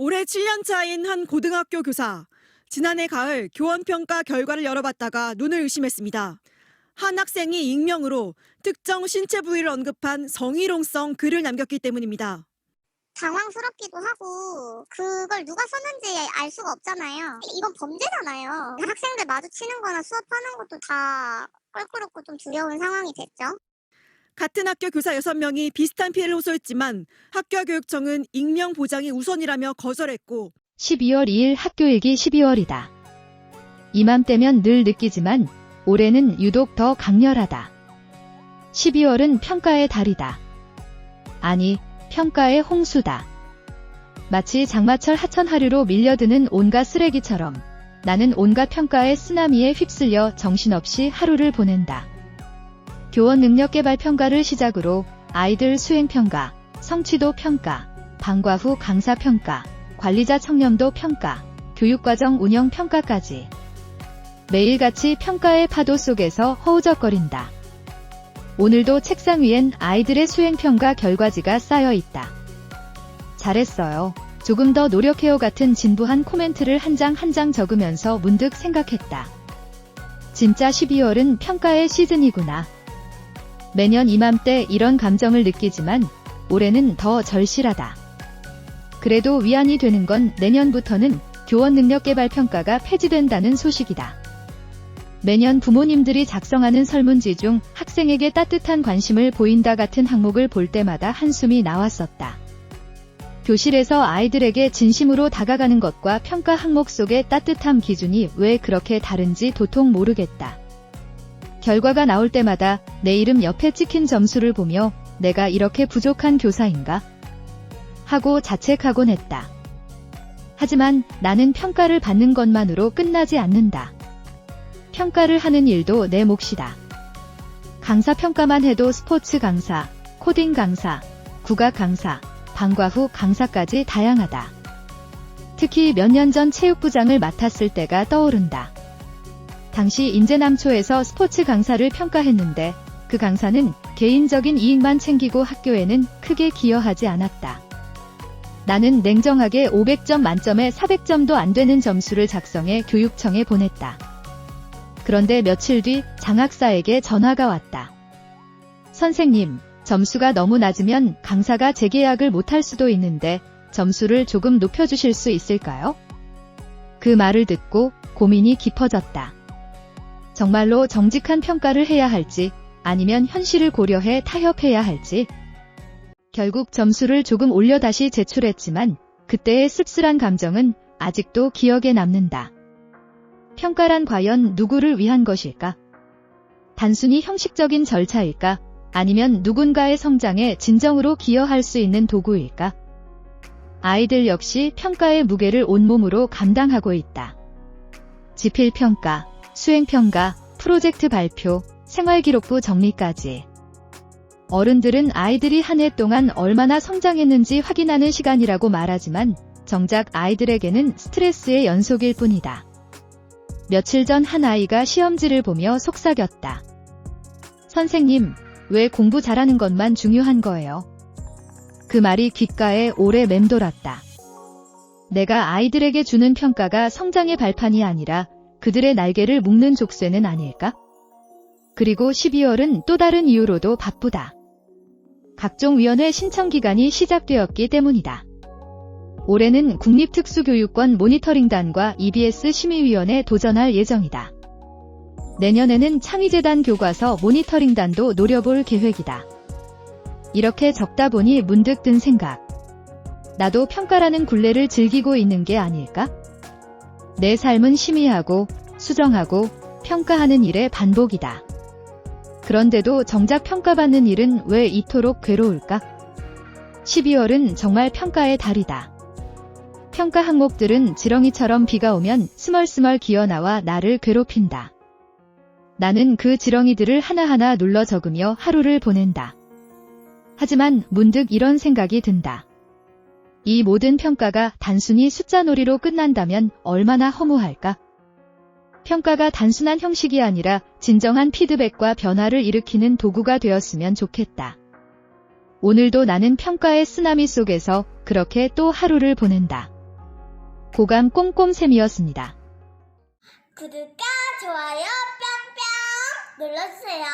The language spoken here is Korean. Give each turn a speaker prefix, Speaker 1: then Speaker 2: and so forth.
Speaker 1: 올해 7년 차인 한 고등학교 교사. 지난해 가을 교원평가 결과를 열어봤다가 눈을 의심했습니다. 한 학생이 익명으로 특정 신체 부위를 언급한 성희롱성 글을 남겼기 때문입니다.
Speaker 2: 당황스럽기도 하고 그걸 누가 썼는지 알 수가 없잖아요. 이건 범죄잖아요. 학생들 마주치는 거나 수업하는 것도 다 껄끄럽고 좀 두려운 상황이 됐죠.
Speaker 1: 같은 학교 교사 6명이 비슷한 피해를 호소했지만 학교교육청은 익명 보장이 우선이라며 거절했고
Speaker 3: 12월 2일 학교일기 12월이다. 이맘때면 늘 느끼지만 올해는 유독 더 강렬하다. 12월은 평가의 달이다. 아니, 평가의 홍수다. 마치 장마철 하천 하류로 밀려드는 온갖 쓰레기처럼 나는 온갖 평가의 쓰나미에 휩쓸려 정신없이 하루를 보낸다. 교원 능력개발 평가를 시작으로 아이들 수행평가, 성취도 평가, 방과 후 강사 평가, 관리자 청렴도 평가, 교육과정 운영 평가까지 매일같이 평가의 파도 속에서 허우적거린다. 오늘도 책상 위엔 아이들의 수행평가 결과지가 쌓여 있다. 잘했어요. 조금 더 노력해요 같은 진부한 코멘트를 한 장 한 장 적으면서 문득 생각했다. 진짜 12월은 평가의 시즌이구나. 매년 이맘때 이런 감정을 느끼지만 올해는 더 절실하다. 그래도 위안이 되는 건 내년부터는 교원 능력개발 평가가 폐지된다는 소식이다. 매년 부모님들이 작성하는 설문지 중 학생에게 따뜻한 관심을 보인다 같은 항목을 볼 때마다 한숨이 나왔었다. 교실에서 아이들에게 진심으로 다가가는 것과 평가 항목 속의 따뜻함 기준이 왜 그렇게 다른지 도통 모르겠다. 결과가 나올 때마다 내 이름 옆에 찍힌 점수를 보며 내가 이렇게 부족한 교사인가? 하고 자책하곤 했다. 하지만 나는 평가를 받는 것만으로 끝나지 않는다. 평가를 하는 일도 내 몫이다. 강사 평가만 해도 스포츠 강사, 코딩 강사, 국악 강사, 방과 후 강사까지 다양하다. 특히 몇 년 전 체육부장을 맡았을 때가 떠오른다. 당시 인제남초에서 스포츠 강사를 평가했는데 그 강사는 개인적인 이익만 챙기고 학교에는 크게 기여하지 않았다. 나는 냉정하게 500점 만점에 400점도 안 되는 점수를 작성해 교육청에 보냈다. 그런데 며칠 뒤 장학사에게 전화가 왔다. 선생님, 점수가 너무 낮으면 강사가 재계약을 못할 수도 있는데 점수를 조금 높여주실 수 있을까요? 그 말을 듣고 고민이 깊어졌다. 정말로 정직한 평가를 해야 할지 아니면 현실을 고려해 타협해야 할지. 결국 점수를 조금 올려 다시 제출했지만 그때의 씁쓸한 감정은 아직도 기억에 남는다. 평가란 과연 누구를 위한 것일까? 단순히 형식적인 절차일까? 아니면 누군가의 성장에 진정으로 기여할 수 있는 도구일까? 아이들 역시 평가의 무게를 온몸으로 감당하고 있다. 지필평가, 수행평가, 프로젝트 발표, 생활기록부 정리까지. 어른들은 아이들이 한 해 동안 얼마나 성장했는지 확인하는 시간이라고 말하지만 정작 아이들에게는 스트레스의 연속일 뿐이다. 며칠 전 한 아이가 시험지를 보며 속삭였다. 선생님, 왜 공부 잘하는 것만 중요한 거예요? 그 말이 귓가에 오래 맴돌았다. 내가 아이들에게 주는 평가가 성장의 발판이 아니라 그들의 날개를 묶는 족쇄는 아닐까? 그리고 12월은 또 다른 이유로도 바쁘다. 각종 위원회 신청 기간이 시작되었기 때문이다. 올해는 국립특수교육권 모니터링단과 EBS 심의위원회 도전할 예정이다. 내년에는 창의재단 교과서 모니터링단도 노려볼 계획이다. 이렇게 적다 보니 문득 든 생각. 나도 평가라는 굴레를 즐기고 있는 게 아닐까? 내 삶은 심의하고, 수정하고, 평가하는 일의 반복이다. 그런데도 정작 평가받는 일은 왜 이토록 괴로울까? 12월은 정말 평가의 달이다. 평가 항목들은 지렁이처럼 비가 오면 스멀스멀 기어나와 나를 괴롭힌다. 나는 그 지렁이들을 하나하나 눌러 적으며 하루를 보낸다. 하지만 문득 이런 생각이 든다. 이 모든 평가가 단순히 숫자놀이로 끝난다면 얼마나 허무할까? 평가가 단순한 형식이 아니라 진정한 피드백과 변화를 일으키는 도구가 되었으면 좋겠다. 오늘도 나는 평가의 쓰나미 속에서 그렇게 또 하루를 보낸다. 고감 꼼꼼샘이었습니다.
Speaker 4: 구독과 좋아요 뿅뿅 눌러주세요.